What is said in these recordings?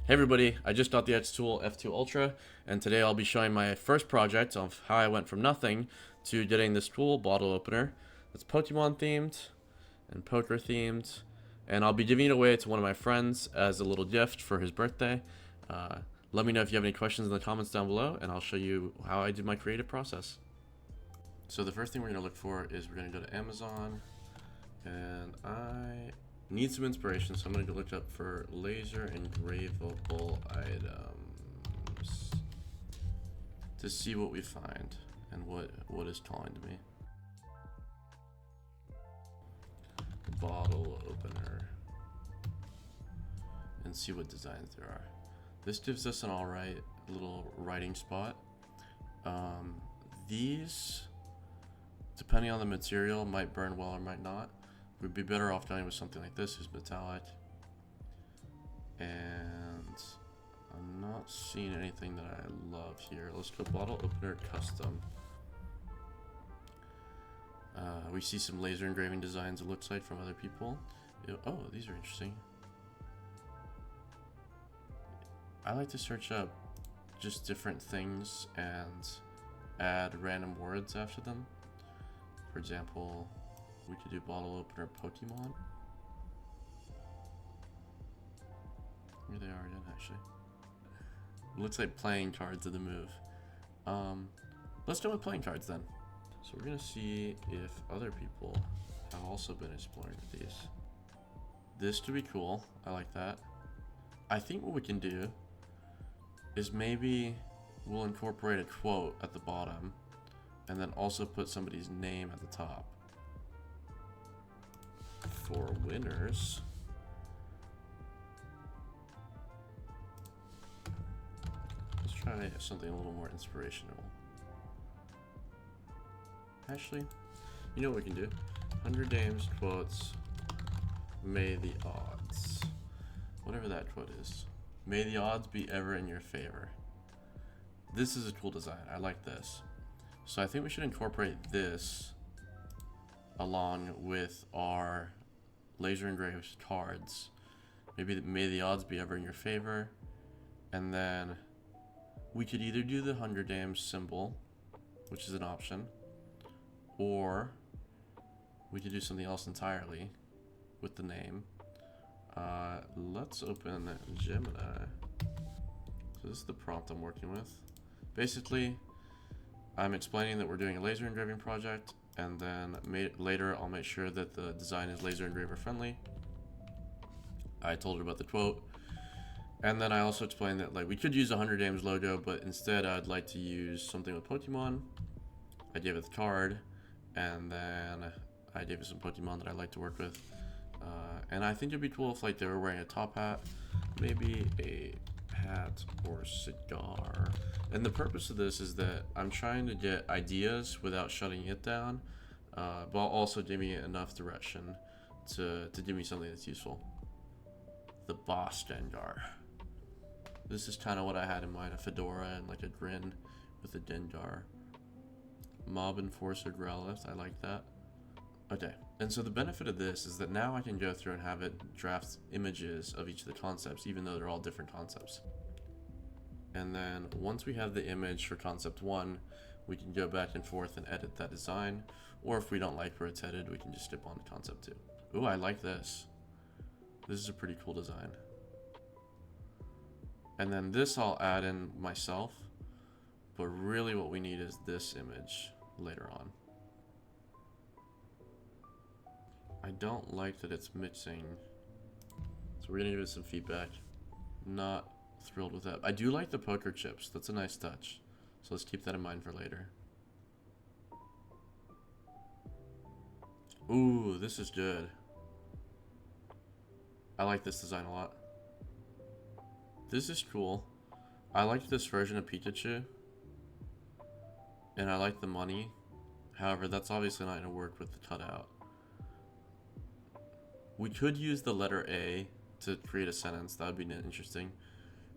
Hey everybody, I just got the xTool F2 Ultra, and today I'll be showing my first project of how I went from nothing to getting this cool bottle opener that's Pokemon themed and poker themed, and I'll be giving it away to one of my friends as a little gift for his birthday. Let me know if you have any questions in the comments down below, and I'll show you how I did my creative process. So the first thing we're going to look for is we're going to go to Amazon, and I need some inspiration, so I'm going to go look up for laser engravable items to see what we find and what is calling to me. Bottle opener, and see what designs there are. This gives us an alright little writing spot. These, depending on the material, might burn well or might not. We'd be better off going with something like this, who's metallic. And I'm not seeing anything that I love here. Let's go bottle opener custom. We see some laser engraving designs, it looks like, from other people. Oh, these are interesting. I like to search up just different things and add random words after them. For example, we could do bottle opener Pokemon. Here they are again, actually. It looks like playing cards are the move. Let's go with playing cards then. So we're gonna see if other people have also been exploring with these. This could be cool, I like that. I think what we can do is maybe we'll incorporate a quote at the bottom and then also put somebody's name at the top. For winners, let's try something a little more inspirational. Actually, you know what we can do? 100 Dames quotes, may the odds. Whatever that quote is. May the odds be ever in your favor. This is a cool design. I like this. So I think we should incorporate this along with our laser engraved cards. Maybe may the odds be ever in your favor. And then we could either do the 100 Dames symbol, which is an option, or we could do something else entirely with the name. Let's open Gemini. So this is the prompt I'm working with. Basically, I'm explaining that we're doing a laser engraving project, and then later I'll make sure that the design is laser engraver friendly. I told her about the quote, and then I also explained that like we could use a 100 Dames logo, but instead I'd like to use something with Pokemon. I gave it the card, and then I gave it some Pokemon that I like to work with. And I think it'd be cool if like they were wearing a top hat, maybe a hat or cigar. And the purpose of this is that I'm trying to get ideas without shutting it down, while also giving it enough direction to give me something that's useful. The boss Gengar. This is kind of what I had in mind, a fedora and like a grin with a Gengar. Mob Enforcer Growlithe, I like that. Okay, and so the benefit of this is that now I can go through and have it draft images of each of the concepts, even though they're all different concepts. And then once we have the image for concept 1, we can go back and forth and edit that design, or if we don't like where it's headed, we can just skip on to concept 2. Ooh, I like this. This is a pretty cool design. And then this I'll add in myself, but really what we need is this image later on. I don't like that it's mixing, so we're gonna give it some feedback. Not thrilled with that. I do like the poker chips, that's a nice touch, so let's keep that in mind for later. Ooh, this is good. I like this design a lot. This is cool. I like this version of Pikachu, and I like the money. However, that's obviously not going to work with the cutout. We could use the letter A to create a sentence. That would be interesting.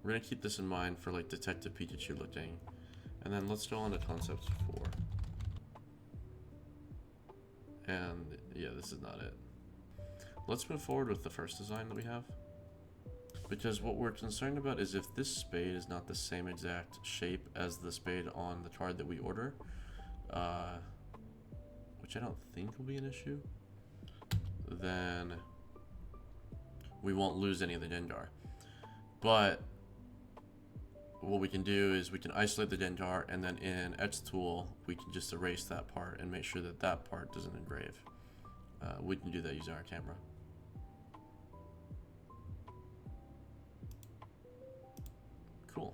We're going to keep this in mind for like Detective Pikachu looking. And then let's go on to concept 4. And yeah, this is not it. Let's move forward with the first design that we have. Because what we're concerned about is if this spade is not the same exact shape as the spade on the card that we order, which I don't think will be an issue, then we won't lose any of the Gengar. But what we can do is we can isolate the Gengar, and then in xTool we can just erase that part and make sure that that part doesn't engrave. We can do that using our camera. Cool.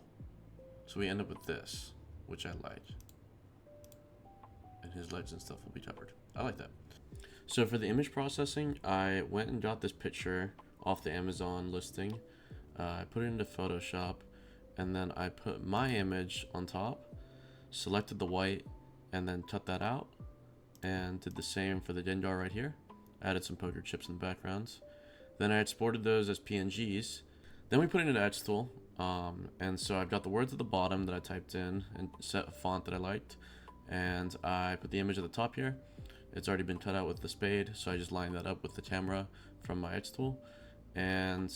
So we end up with this, which I like. And his legs and stuff will be covered. I like that. So for the image processing, I went and got this picture off the Amazon listing. I put it into Photoshop, and then I put my image on top, selected the white, and then cut that out, and did the same for the Gengar right here. Added some poker chips in the background. Then I exported those as PNGs. Then we put it into xTool, and so I've got the words at the bottom that I typed in and set a font that I liked, and I put the image at the top here. It's already been cut out with the spade, so I just lined that up with the camera from my xTool, and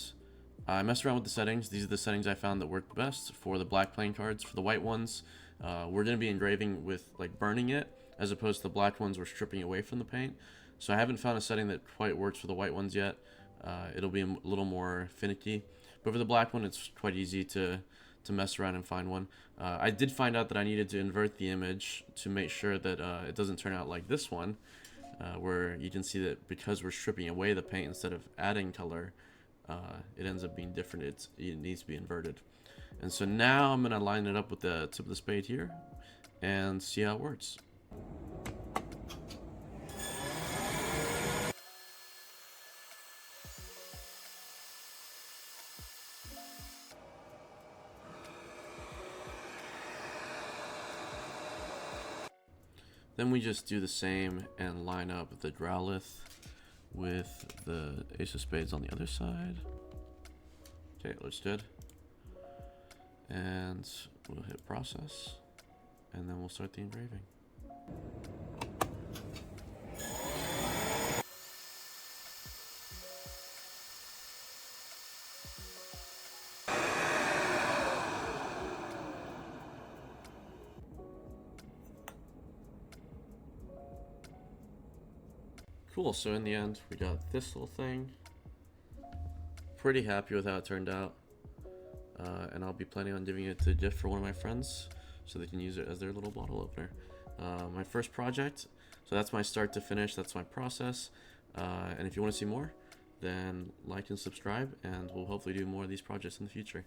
I messed around with the settings. These are the settings I found that worked best for the black playing cards. For the white ones, we're going to be engraving with like burning it, as opposed to the black ones we're stripping away from the paint. So I haven't found a setting that quite works for the white ones yet. It'll be a little more finicky, but for the black one it's quite easy to mess around and find one. I did find out that I needed to invert the image to make sure that it doesn't turn out like this one, where you can see that because we're stripping away the paint instead of adding color, it ends up being different. It needs to be inverted. And so now I'm going to line it up with the tip of the spade here and see how it works. Then we just do the same and line up the Growlithe with the Ace of Spades on the other side. Okay, it looks good. And we'll hit process, and then we'll start the engraving. Cool, so in the end, we got this little thing. Pretty happy with how it turned out. And I'll be planning on giving it to a gift for one of my friends so they can use it as their little bottle opener. My first project, so that's my start to finish, that's my process. And if you want to see more, then like and subscribe, and we'll hopefully do more of these projects in the future.